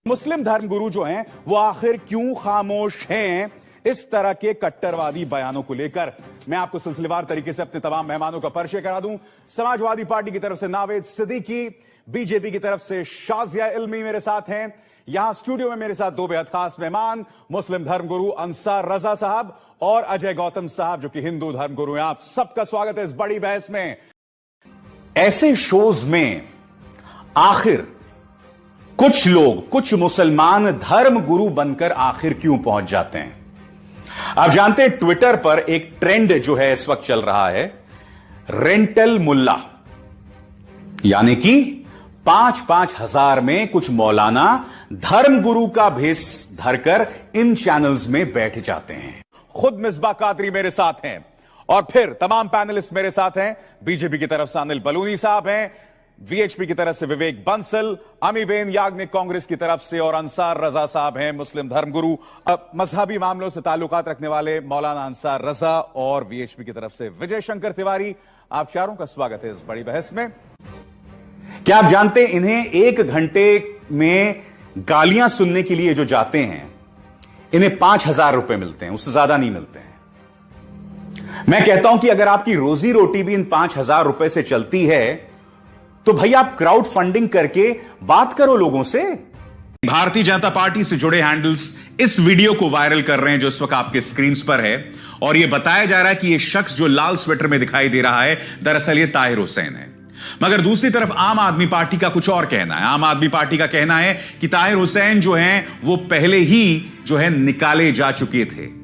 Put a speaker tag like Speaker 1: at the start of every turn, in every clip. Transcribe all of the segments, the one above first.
Speaker 1: मुस्लिम धर्मगुरु जो हैं वो आखिर क्यों खामोश हैं इस तरह के कट्टरवादी बयानों को लेकर। मैं आपको सिलसिलेवार तरीके से अपने तमाम मेहमानों का परिचय करा दूं। समाजवादी पार्टी की तरफ से नावेद सिद्दीकी, बीजेपी की तरफ से शाजिया इल्मी मेरे साथ हैं। यहां स्टूडियो में मेरे साथ दो बेहद खास मेहमान, मुस्लिम धर्मगुरु अंसार रजा साहब और अजय गौतम साहब जो कि हिंदू धर्मगुरु हैं। आप सबका स्वागत है इस बड़ी बहस में। ऐसे शोज में आखिर कुछ लोग, कुछ मुसलमान धर्म गुरु बनकर आखिर क्यों पहुंच जाते हैं? आप जानते हैं ट्विटर पर एक ट्रेंड जो है इस वक्त चल रहा है, रेंटल मुल्ला, यानी कि 5-5 हजार में कुछ मौलाना धर्म गुरु का भेष धरकर इन चैनल्स में बैठ जाते हैं। खुद मिसबा कादरी मेरे साथ हैं और फिर तमाम पैनलिस्ट मेरे साथ हैं। बीजेपी की तरफ से अनिल बलूनी साहब हैं, वीएचपी की तरफ से विवेक बंसल, अमीबेन याग्निक कांग्रेस की तरफ से और अंसार रजा साहब हैं मुस्लिम धर्मगुरु। मजहबी मामलों से ताल्लुकात रखने वाले मौलाना अंसार रजा और वीएचपी की तरफ से विजय शंकर तिवारी। आप चारों का स्वागत है इस बड़ी बहस में। क्या आप जानते हैं इन्हें 1 घंटे में गालियां सुनने के लिए जो जाते हैं इन्हें 5,000 रुपए मिलते हैं, उससे ज्यादा नहीं मिलते हैं। मैं कहता हूं कि अगर आपकी रोजी रोटी भी इन 5,000 रुपए से चलती है तो भाई आप क्राउड फंडिंग करके बात करो लोगों से। भारतीय जनता पार्टी से जुड़े हैंडल्स इस वीडियो को वायरल कर रहे हैं जो इस वक्त आपके स्क्रीन पर है, और यह बताया जा रहा है कि यह शख्स जो लाल स्वेटर में दिखाई दे रहा है दरअसल यह ताहिर हुसैन है। मगर दूसरी तरफ आम आदमी पार्टी का कुछ और कहना है। आम आदमी पार्टी का कहना है कि ताहिर हुसैन जो हैं वो पहले ही जो है निकाले जा चुके थे,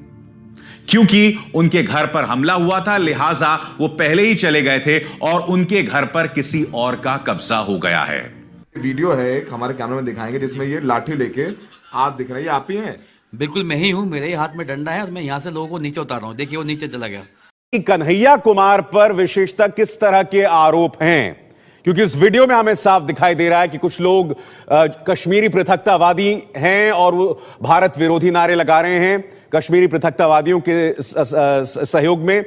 Speaker 1: क्योंकि उनके घर पर हमला हुआ था, लिहाजा वो पहले ही चले गए थे और उनके घर पर किसी और का कब्जा हो गया है।
Speaker 2: वीडियो है एक, हमारे कैमरे में दिखाएंगे, जिसमें ये लाठी लेके आप दिख रहे हैं, आप ही हैं?
Speaker 3: बिल्कुल मैं ही हूं, मेरे ही हाथ में डंडा है और मैं यहां से लोगों को नीचे उतार रहा हूं। देखिए वो नीचे चला गया।
Speaker 1: कन्हैया कुमार पर विशेषतः किस तरह के आरोप हैं? क्योंकि इस वीडियो में हमें साफ दिखाई दे रहा है कि कुछ लोग कश्मीरी पृथकतावादी हैं और वो भारत विरोधी नारे लगा रहे हैं कश्मीरी पृथकतावादियों के सहयोग में।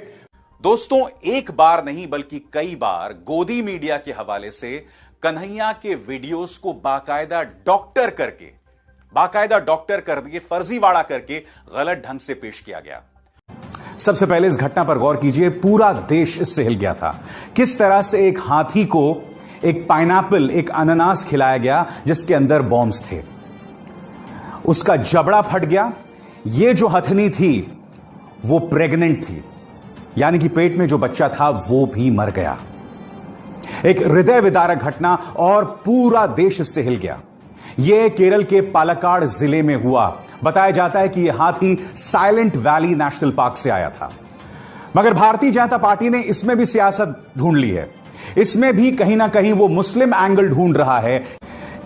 Speaker 1: दोस्तों, एक बार नहीं बल्कि कई बार गोदी मीडिया के हवाले से कन्हैया के वीडियोस को बाकायदा डॉक्टर कर दिए, फर्जीवाड़ा करके गलत ढंग से पेश किया गया। सबसे पहले इस घटना पर गौर कीजिए। पूरा देश इससे हिल गया था। किस तरह से एक हाथी को एक पाइनएप्पल, एक अनानास खिलाया गया जिसके अंदर बॉम्ब्स थे, उसका जबड़ा फट गया। ये जो हथनी थी वो प्रेग्नेंट थी, यानी कि पेट में जो बच्चा था वो भी मर गया। एक हृदय विदारक घटना और पूरा देश इससे हिल गया। यह केरल के पालक्काड जिले में हुआ। बताया जाता है कि यह हाथी साइलेंट वैली नेशनल पार्क से आया था। मगर भारतीय जनता पार्टी ने इसमें भी सियासत ढूंढ ली है। इसमें भी कहीं ना कहीं वो मुस्लिम एंगल ढूंढ रहा है।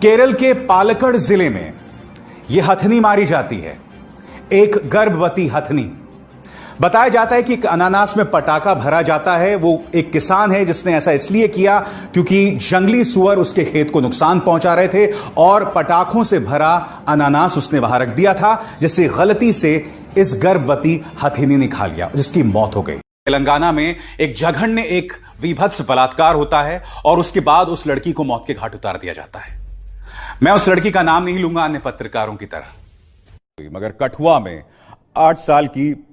Speaker 1: केरल के पालक्काड जिले में यह हथनी मारी जाती है, एक गर्भवती हथनी। बताया जाता है कि एक अनानास में पटाखा भरा जाता है। वो एक किसान है जिसने ऐसा इसलिए किया क्योंकि जंगली सुअर उसके खेत को नुकसान पहुंचा रहे थे और पटाखों से भरा अनानास उसने वहां रख दिया था, जिससे गलती से इस गर्भवती हथनी ने खा लिया, जिसकी मौत हो गई। तेलंगाना में एक जघन्य, एक विभत्स बलात्कार होता है और उसके बाद उस लड़की को मौत के घाट उतार दिया जाता है। मैं उस लड़की का नाम नहीं लूंगा अन्य पत्रकारों की तरह, मगर कठुआ में 8 साल की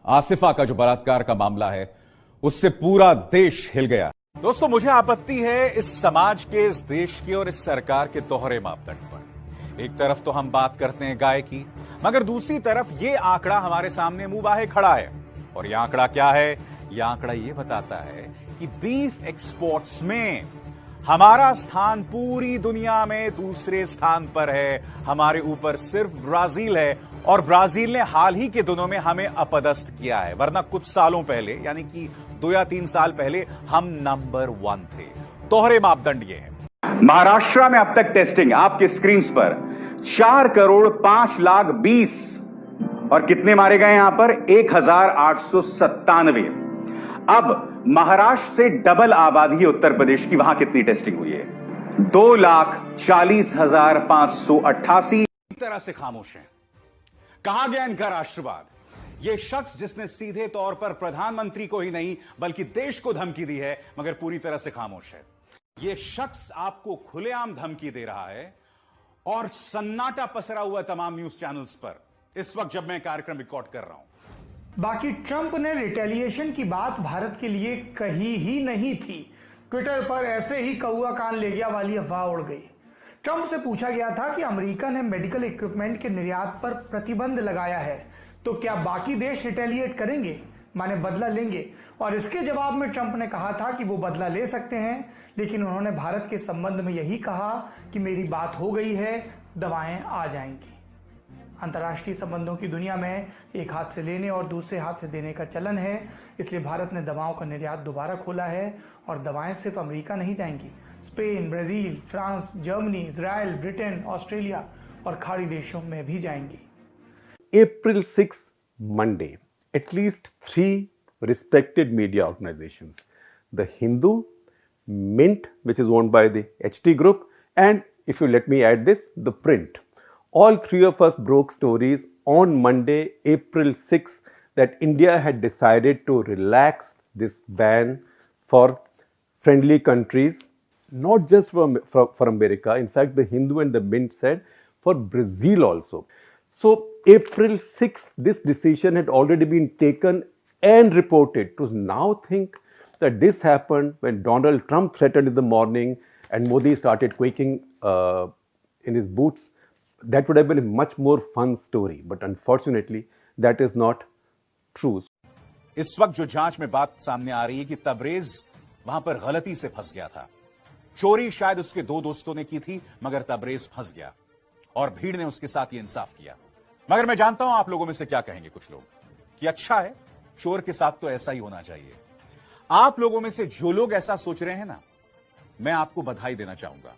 Speaker 1: आसिफा का जो बलात्कार का मामला है उससे पूरा देश हिल गया। दोस्तों, मुझे आपत्ति है इस समाज के, इस देश के और इस सरकार के दोहरे मापदंड पर। एक तरफ तो हम बात करते हैं गाय की, मगर दूसरी तरफ यह आंकड़ा हमारे सामने मुंह बाहे खड़ा है। और यह आंकड़ा क्या है? यह आंकड़ा यह बताता है कि बीफ एक्सपोर्ट्स में हमारा स्थान पूरी दुनिया में दूसरे स्थान पर है। हमारे ऊपर सिर्फ ब्राजील है और ब्राजील ने हाल ही के दिनों में हमें अपदस्थ किया है, वरना कुछ सालों पहले, यानी कि 2 या 3 साल पहले हम नंबर 1 थे। दोहरे मापदंड ये है। महाराष्ट्र में अब तक टेस्टिंग आपके स्क्रीन पर 4,05,20,000 और कितने मारे गए यहां पर? 1,897। अब महाराष्ट्र से डबल आबादी है उत्तर प्रदेश की, वहां कितनी टेस्टिंग हुई है? 2,40,588। तरह से खामोश हैं। कहां गया इनका राष्ट्रवाद? यह शख्स जिसने सीधे तौर पर प्रधानमंत्री को ही नहीं बल्कि देश को धमकी दी है, मगर पूरी तरह से खामोश है। यह शख्स आपको खुलेआम धमकी दे रहा है और सन्नाटा पसरा हुआ तमाम न्यूज चैनल्स पर इस वक्त जब मैं कार्यक्रम रिकॉर्ड कर रहा हूं।
Speaker 4: बाकी ट्रंप ने रिटेलिएशन की बात भारत के लिए कही ही नहीं थी। ट्विटर पर ऐसे ही कौआ कान ले गया वाली अफवाह उड़ गई। ट्रंप से पूछा गया था कि अमेरिका ने मेडिकल इक्विपमेंट के निर्यात पर प्रतिबंध लगाया है, तो क्या बाकी देश रिटेलिएट करेंगे, माने बदला लेंगे? और इसके जवाब में ट्रंप ने कहा था कि वो बदला ले सकते हैं, लेकिन उन्होंने भारत के संबंध में यही कहा कि मेरी बात हो गई है, दवाएं आ जाएंगी। अंतर्राष्ट्रीय संबंधों की दुनिया में एक हाथ से लेने और दूसरे हाथ से देने का चलन है, इसलिए भारत ने दवाओं का निर्यात दोबारा खोला है और दवाएं सिर्फ अमेरिका नहीं जाएंगी, Spain, Brazil, France, Germany, Israel, Britain, Australia और खाड़ी देशों में भी जाएंगी।
Speaker 5: April 6, Monday, at least 3 respected media organizations, The Hindu, Mint, which is owned by the HT Group, and if you let me add this, The Print. All 3 of us broke stories on Monday, April 6, that India had decided to relax this ban for friendly countries, not just for America. In fact, The Hindu and The Mint said for Brazil also. So April 6th, this decision had already been taken and reported. To now think that this happened when Donald Trump threatened in the morning and Modi started quaking in his boots, that would have been a much more fun story. But unfortunately, that is not true.
Speaker 1: इस वक्त जो जांच में बात सामने आ रही है कि तबरेज वहां पर गलती से फंस गया था। चोरी शायद उसके 2 दोस्तों ने की थी, मगर तबरेज फंस गया और भीड़ ने उसके साथ ये इंसाफ किया। मगर मैं जानता हूं आप लोगों में से क्या कहेंगे कुछ लोग कि अच्छा है, चोर के साथ तो ऐसा ही होना चाहिए। आप लोगों में से जो लोग ऐसा सोच रहे हैं ना, मैं आपको बधाई देना चाहूंगा।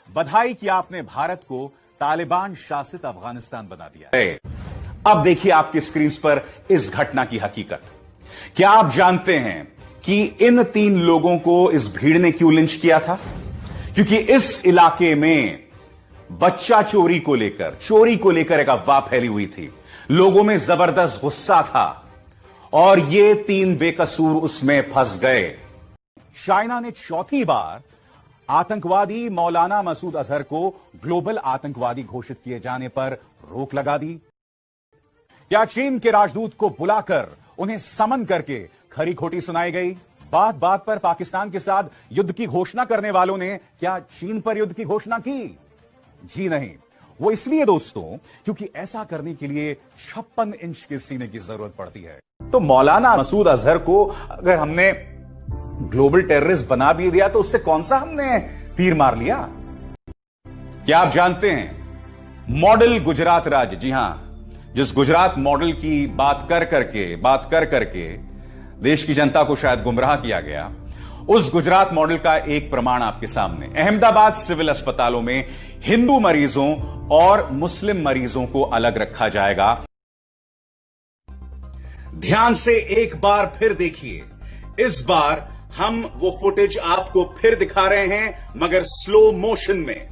Speaker 1: बधाई कि आपने भारत को तालिबान शासित अफगानिस्तान बना दिया है। अब देखिए आपकी स्क्रीन पर इस घटना की हकीकत। क्या आप जानते हैं कि इन 3 लोगों को इस भीड़ ने क्यों लिंच किया था? क्योंकि इस इलाके में बच्चा चोरी को लेकर एक अफवाह फैली हुई थी। लोगों में जबरदस्त गुस्सा था और ये 3 बेकसूर उसमें फंस गए। चाइना ने चौथी बार आतंकवादी मौलाना मसूद अजहर को ग्लोबल आतंकवादी घोषित किए जाने पर रोक लगा दी। क्या चीन के राजदूत को बुलाकर उन्हें समन करके खरी खोटी सुनाई गई? बात बात पर पाकिस्तान के साथ युद्ध की घोषणा करने वालों ने क्या चीन पर युद्ध की घोषणा की? जी नहीं। वो इसलिए दोस्तों क्योंकि ऐसा करने के लिए 56 इंच के सीने की जरूरत पड़ती है। तो मौलाना मसूद अजहर को अगर हमने ग्लोबल टेररिस्ट बना भी दिया तो उससे कौन सा हमने तीर मार लिया? क्या आप जानते हैं मॉडल गुजरात राज्य, जी हां, जिस गुजरात मॉडल की बात कर करके देश की जनता को शायद गुमराह किया गया, उस गुजरात मॉडल का एक प्रमाण आपके सामने। अहमदाबाद सिविल अस्पतालों में हिंदू मरीजों और मुस्लिम मरीजों को अलग रखा जाएगा। ध्यान से एक बार फिर देखिए, इस बार हम वो फुटेज आपको फिर दिखा रहे हैं, मगर स्लो मोशन में।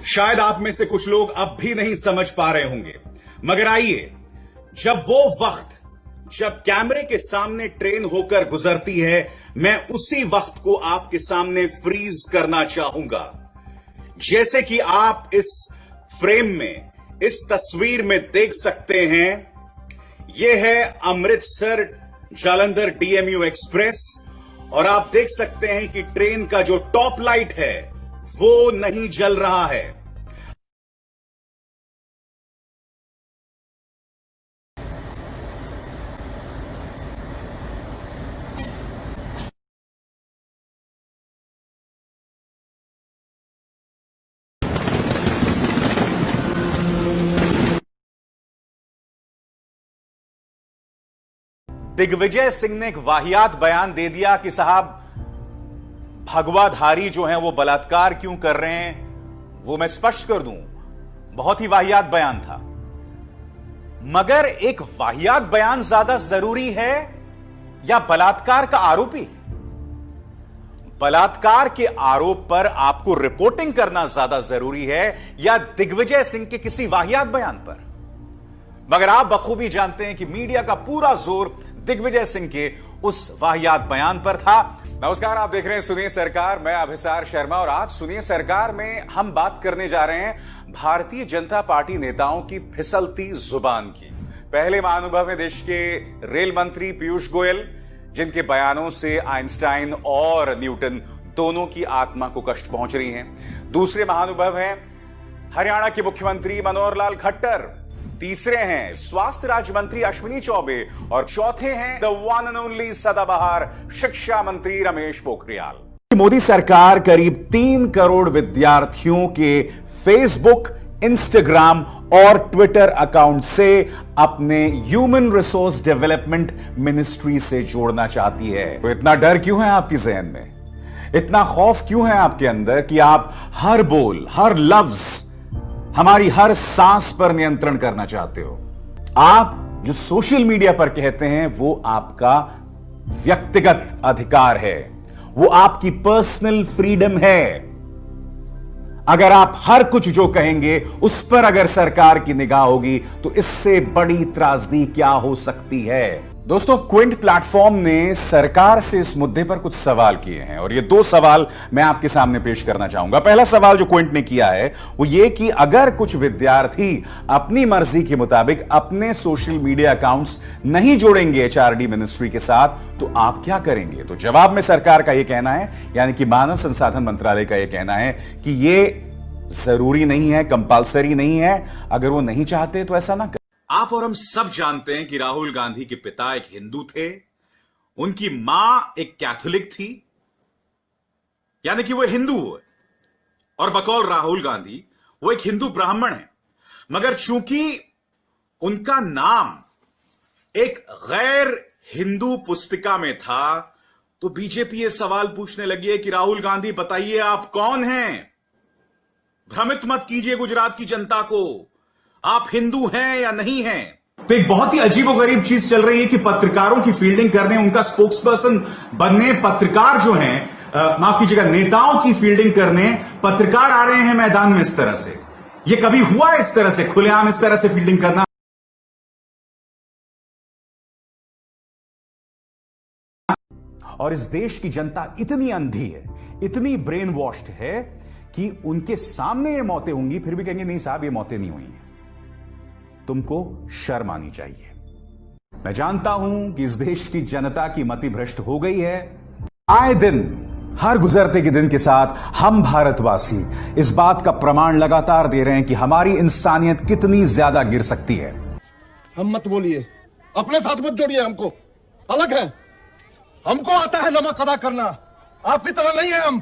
Speaker 1: शायद आप में से कुछ लोग अब भी नहीं समझ पा रहे होंगे, मगर आइए, जब वो वक्त जब कैमरे के सामने ट्रेन होकर गुजरती है, मैं उसी वक्त को आपके सामने फ्रीज करना चाहूंगा। जैसे कि आप इस फ्रेम में, इस तस्वीर में देख सकते हैं, यह है अमृतसर जालंधर DMU एक्सप्रेस और आप देख सकते हैं कि ट्रेन का जो टॉप लाइट है वो नहीं जल रहा है। दिग्विजय सिंह ने एक वाहियात बयान दे दिया कि साहब भगवाधारी जो हैं वो बलात्कार क्यों कर रहे हैं, वो मैं स्पष्ट कर दूं, बहुत ही वाहियात बयान था। मगर एक वाहियात बयान ज्यादा जरूरी है या बलात्कार का आरोपी? बलात्कार के आरोप पर आपको रिपोर्टिंग करना ज्यादा जरूरी है या दिग्विजय सिंह के किसी वाहियात बयान पर? मगर आप बखूबी जानते हैं कि मीडिया का पूरा जोर दिग्विजय सिंह के उस वाहियात बयान पर था। नमस्कार, आप देख रहे हैं सुनिए सरकार, मैं अभिसार शर्मा और आज सुनिए सरकार में हम बात करने जा रहे हैं भारतीय जनता पार्टी नेताओं की फिसलती जुबान की। पहले महानुभव है देश के रेल मंत्री पीयूष गोयल, जिनके बयानों से आइंस्टाइन और न्यूटन दोनों की आत्मा को कष्ट पहुंच रही है। दूसरे महानुभव हैं हरियाणा के मुख्यमंत्री मनोहर लाल खट्टर, तीसरे हैं स्वास्थ्य राज्य मंत्री अश्विनी चौबे और चौथे हैं द वन एंड ओनली सदाबहार शिक्षा मंत्री रमेश पोखरियाल। मोदी सरकार करीब 3 करोड़ विद्यार्थियों के फेसबुक, इंस्टाग्राम और ट्विटर अकाउंट से अपने ह्यूमन रिसोर्स डेवलपमेंट मिनिस्ट्री से जोड़ना चाहती है। तो इतना डर क्यों है आपकी ज़हन में, इतना खौफ क्यों है आपके अंदर कि आप हर बोल, हर लफ्ज, हमारी हर सांस पर नियंत्रण करना चाहते हो? आप जो सोशल मीडिया पर कहते हैं वो आपका व्यक्तिगत अधिकार है, वो आपकी पर्सनल फ्रीडम है। अगर आप हर कुछ जो कहेंगे उस पर अगर सरकार की निगाह होगी तो इससे बड़ी त्रासदी क्या हो सकती है? दोस्तों, क्विंट प्लेटफॉर्म ने सरकार से इस मुद्दे पर कुछ सवाल किए हैं और ये 2 सवाल मैं आपके सामने पेश करना चाहूंगा। पहला सवाल जो क्विंट ने किया है वो ये कि अगर कुछ विद्यार्थी अपनी मर्जी के मुताबिक अपने सोशल मीडिया अकाउंट्स नहीं जोड़ेंगे एचआरडी मिनिस्ट्री के साथ तो आप क्या करेंगे? तो जवाब में सरकार का यह कहना है, यानी कि मानव संसाधन मंत्रालय का यह कहना है कि यह जरूरी नहीं है, कंपल्सरी नहीं है। अगर वो नहीं चाहते तो ऐसा ना करें। आप और हम सब जानते हैं कि राहुल गांधी के पिता एक हिंदू थे, उनकी मां एक कैथोलिक थी, यानी कि वो हिंदू है और बकौल राहुल गांधी वो एक हिंदू ब्राह्मण है। मगर चूंकि उनका नाम एक गैर हिंदू पुस्तिका में था तो बीजेपी ये सवाल पूछने लगी है कि राहुल गांधी बताइए आप कौन हैं? भ्रमित मत कीजिए गुजरात की जनता को, आप हिंदू हैं या नहीं हैं?
Speaker 6: तो एक बहुत ही अजीबोगरीब चीज चल रही है कि पत्रकारों की फील्डिंग करने, उनका स्पोक्सपर्सन बनने, पत्रकार जो हैं, माफ कीजिएगा, नेताओं की फील्डिंग करने पत्रकार आ रहे हैं मैदान में। इस तरह से ये कभी हुआ इस तरह से खुलेआम इस तरह से फील्डिंग करना?
Speaker 1: और इस देश की जनता इतनी अंधी है, इतनी ब्रेन वॉश्ड है कि उनके सामने ये मौतें होंगी फिर भी कहेंगे नहीं साहब ये मौतें नहीं हुई हैं। तुमको शर्म आनी चाहिए। मैं जानता हूं कि इस देश की जनता की मति भ्रष्ट हो गई है। आए दिन, हर गुजरते के दिन के साथ हम भारतवासी इस बात का प्रमाण लगातार दे रहे हैं कि हमारी इंसानियत कितनी ज्यादा गिर सकती है।
Speaker 7: हम मत बोलिए, अपने साथ मत जोड़िए, हमको अलग है। हमको आता है नमक अदा करना, आपकी तरह नहीं है हम।